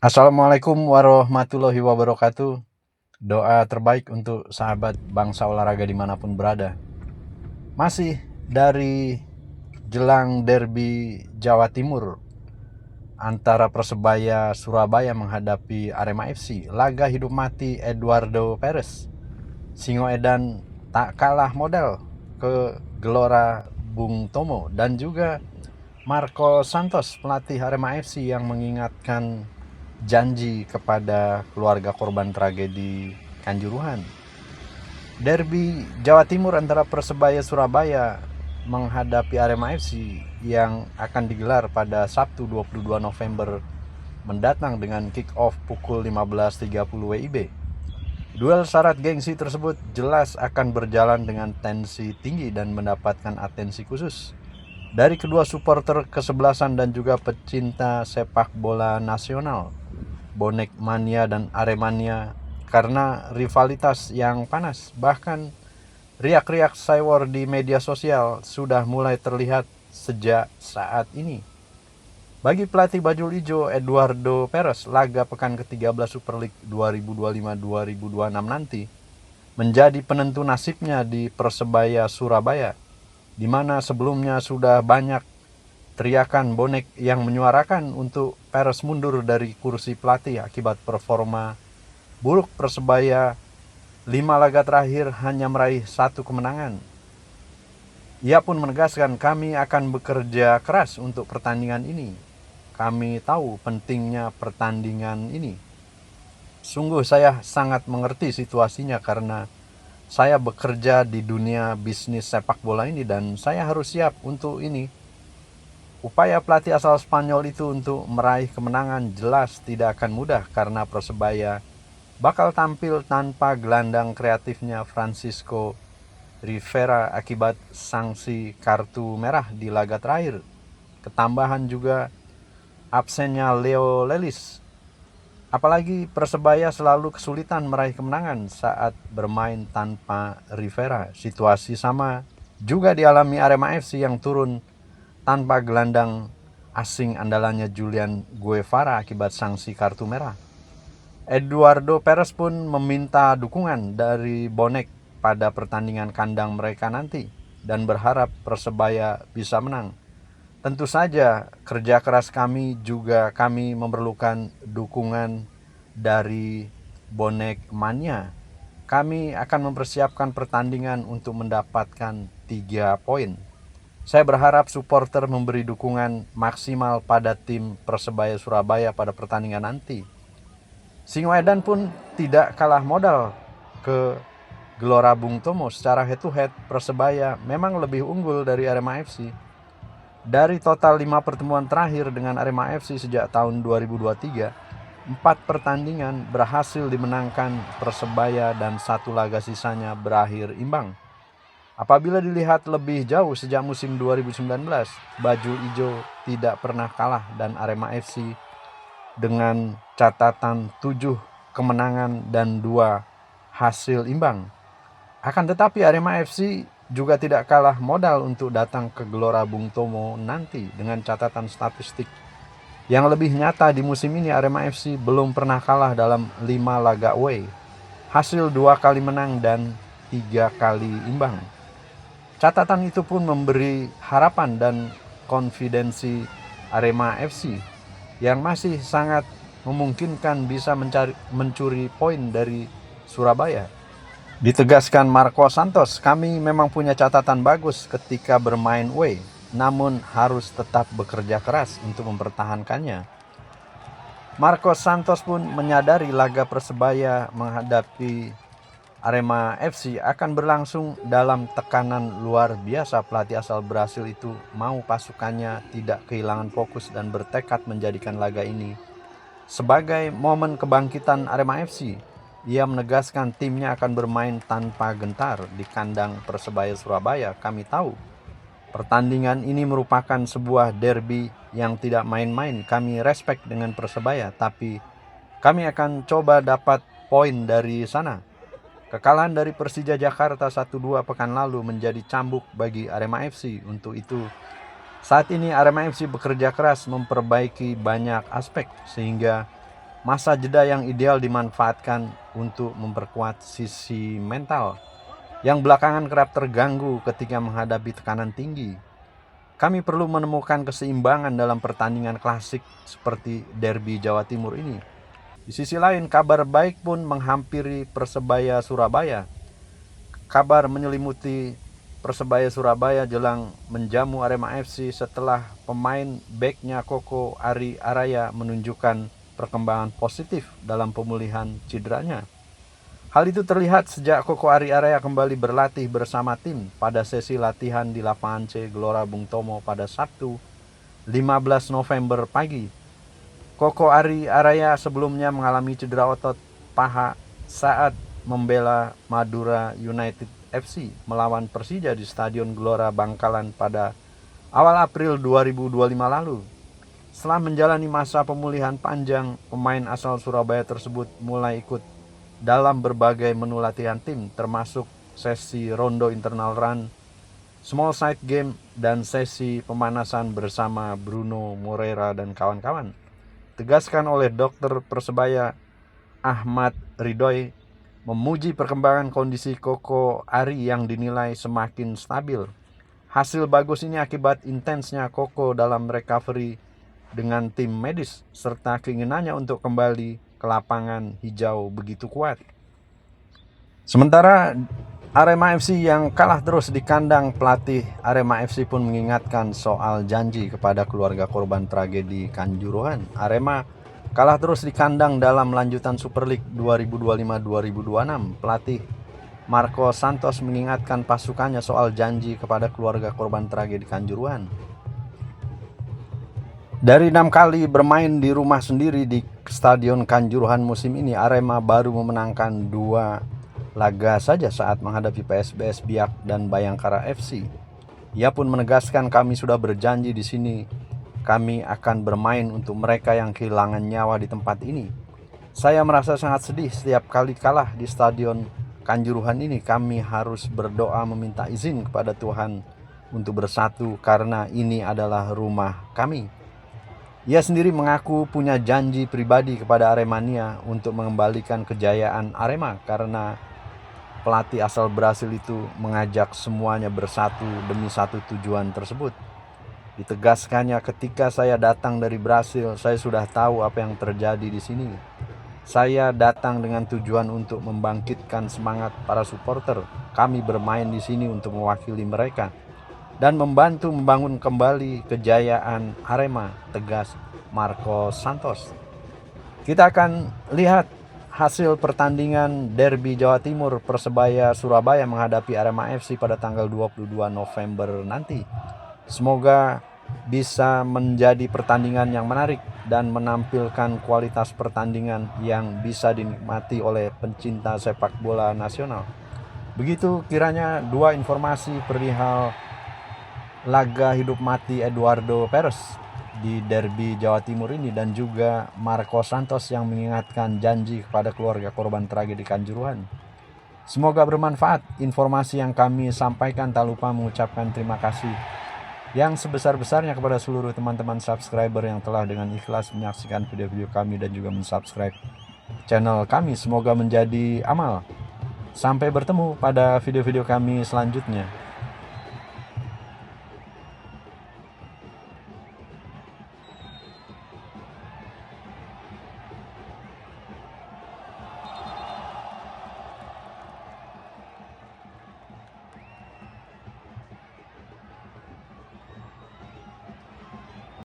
Assalamualaikum warahmatullahi wabarakatuh. Doa terbaik untuk sahabat bangsa olahraga dimanapun berada. Masih dari jelang derby Jawa Timur antara Persebaya Surabaya menghadapi Arema FC, laga hidup mati Eduardo Perez. Singo Edan tak kalah modal ke Gelora Bung Tomo, dan juga Marco Santos, pelatih Arema FC, yang mengingatkan janji kepada keluarga korban tragedi Kanjuruhan. Derby Jawa Timur antara Persebaya Surabaya menghadapi Arema FC yang akan digelar pada Sabtu 22 November mendatang dengan kick-off pukul 15.30 WIB. Duel syarat gengsi tersebut jelas akan berjalan dengan tensi tinggi dan mendapatkan atensi khusus dari kedua supporter kesebelasan dan juga pecinta sepak bola nasional, bonek mania dan Aremania, karena rivalitas yang panas. Bahkan riak-riak cywar di media sosial sudah mulai terlihat sejak saat ini. Bagi pelatih baju hijau Eduardo Perez, laga pekan ke-13 Super League 2025-2026 nanti menjadi penentu nasibnya di Persebaya Surabaya, di mana sebelumnya sudah banyak teriakan bonek yang menyuarakan untuk Perez mundur dari kursi pelatih akibat performa buruk Persebaya. 5 laga terakhir hanya meraih 1 kemenangan. Ia pun menegaskan, kami akan bekerja keras untuk pertandingan ini. Kami tahu pentingnya pertandingan ini. Sungguh saya sangat mengerti situasinya karena saya bekerja di dunia bisnis sepak bola ini dan saya harus siap untuk ini. Upaya pelatih asal Spanyol itu untuk meraih kemenangan jelas tidak akan mudah karena Persebaya bakal tampil tanpa gelandang kreatifnya Francisco Rivera akibat sanksi kartu merah di laga terakhir. Ketambahan juga absennya Leo Lelis. Apalagi Persebaya selalu kesulitan meraih kemenangan saat bermain tanpa Rivera. Situasi sama juga dialami Arema FC yang turun tanpa gelandang asing andalannya Julian Guevara akibat sanksi kartu merah. Eduardo Perez pun meminta dukungan dari bonek pada pertandingan kandang mereka nanti dan berharap Persebaya bisa menang. Tentu saja kerja keras kami juga kami memerlukan dukungan dari bonek mania. Kami akan mempersiapkan pertandingan untuk mendapatkan 3 poin. Saya berharap supporter memberi dukungan maksimal pada tim Persebaya Surabaya pada pertandingan nanti. Singo Edan pun tidak kalah modal ke Gelora Bung Tomo. Secara head to head Persebaya memang lebih unggul dari Arema FC. Dari total 5 pertemuan terakhir dengan Arema FC sejak tahun 2023, 4 pertandingan berhasil dimenangkan Persebaya dan 1 laga sisanya berakhir imbang. Apabila dilihat lebih jauh sejak musim 2019, baju hijau tidak pernah kalah dan Arema FC dengan catatan 7 kemenangan dan 2 hasil imbang. Akan tetapi Arema FC juga tidak kalah modal untuk datang ke Gelora Bung Tomo nanti dengan catatan statistik yang lebih nyata. Di musim ini Arema FC belum pernah kalah dalam 5 laga away, hasil 2 kali menang dan 3 kali imbang. Catatan itu pun memberi harapan dan konfidensi Arema FC yang masih sangat memungkinkan bisa mencuri poin dari Surabaya. Ditegaskan Marco Santos, kami memang punya catatan bagus ketika bermain away, namun harus tetap bekerja keras untuk mempertahankannya. Marco Santos pun menyadari laga Persebaya menghadapi Arema FC akan berlangsung dalam tekanan luar biasa. Pelatih asal Brasil itu mau pasukannya tidak kehilangan fokus dan bertekad menjadikan laga ini sebagai momen kebangkitan Arema FC. Ia menegaskan timnya akan bermain tanpa gentar di kandang Persebaya Surabaya. Kami tahu pertandingan ini merupakan sebuah derby yang tidak main-main. Kami respect dengan Persebaya, tapi kami akan coba dapat poin dari sana. Kekalahan dari Persija Jakarta 1-2 pekan lalu menjadi cambuk bagi Arema FC. Untuk itu, saat ini Arema FC bekerja keras memperbaiki banyak aspek sehingga Masa jeda yang ideal dimanfaatkan untuk memperkuat sisi mental yang belakangan kerap terganggu ketika menghadapi tekanan tinggi. Kami perlu menemukan keseimbangan dalam pertandingan klasik seperti derby Jawa Timur ini. Di sisi lain, kabar baik pun menghampiri Persebaya Surabaya. Kabar menyelimuti Persebaya Surabaya jelang menjamu Arema FC setelah pemain backnya Koko Ari Araya menunjukkan perkembangan positif dalam pemulihan cederanya. Hal itu terlihat sejak Koko Ari Araya kembali berlatih bersama tim pada sesi latihan di lapangan C Gelora Bung Tomo pada Sabtu 15 November pagi. Koko Ari Araya sebelumnya mengalami cedera otot paha saat membela Madura United FC melawan Persija di Stadion Gelora Bangkalan pada awal April 2025 lalu. Setelah menjalani masa pemulihan panjang, pemain asal Surabaya tersebut mulai ikut dalam berbagai menu latihan tim, termasuk sesi rondo internal run, small side game, dan sesi pemanasan bersama Bruno Moreira dan kawan-kawan. Tegaskan oleh dokter Persebaya Ahmad Ridhoy, memuji perkembangan kondisi Koko Ari yang dinilai semakin stabil. Hasil bagus ini akibat intensnya Koko dalam recovery dengan tim medis serta keinginannya untuk kembali ke lapangan hijau begitu kuat. Sementara Arema FC yang kalah terus di kandang, pelatih Arema FC pun mengingatkan soal janji kepada keluarga korban tragedi Kanjuruhan. Arema kalah terus di kandang dalam lanjutan Super League 2025-2026. Pelatih Marco Santos mengingatkan pasukannya soal janji kepada keluarga korban tragedi Kanjuruhan. Dari 6 kali bermain di rumah sendiri di Stadion Kanjuruhan musim ini, Arema baru memenangkan 2 laga saja saat menghadapi PSBS Biak dan Bayangkara FC. Ia pun menegaskan, kami sudah berjanji di sini. Kami akan bermain untuk mereka yang kehilangan nyawa di tempat ini. Saya merasa sangat sedih setiap kali kalah di Stadion Kanjuruhan ini. Kami harus berdoa meminta izin kepada Tuhan untuk bersatu karena ini adalah rumah kami. Ia sendiri mengaku punya janji pribadi kepada Aremania untuk mengembalikan kejayaan Arema karena pelatih asal Brasil itu mengajak semuanya bersatu demi satu tujuan tersebut. Ditegaskannya, ketika saya datang dari Brasil, saya sudah tahu apa yang terjadi di sini. Saya datang dengan tujuan untuk membangkitkan semangat para supporter. Kami bermain di sini untuk mewakili mereka dan membantu membangun kembali kejayaan Arema, tegas Marco Santos. Kita akan lihat hasil pertandingan derby Jawa Timur Persebaya Surabaya menghadapi Arema FC pada tanggal 22 November nanti. Semoga bisa menjadi pertandingan yang menarik dan menampilkan kualitas pertandingan yang bisa dinikmati oleh pencinta sepak bola nasional. Begitu kiranya 2 informasi perihal laga hidup mati Eduardo Perez di derby Jawa Timur ini, dan juga Marco Santos yang mengingatkan janji kepada keluarga korban tragedi Kanjuruhan. Semoga bermanfaat informasi yang kami sampaikan. Tak lupa mengucapkan terima kasih yang sebesar-besarnya kepada seluruh teman-teman subscriber yang telah dengan ikhlas menyaksikan video-video kami dan juga mensubscribe channel kami. Semoga menjadi amal. Sampai bertemu pada video-video kami selanjutnya.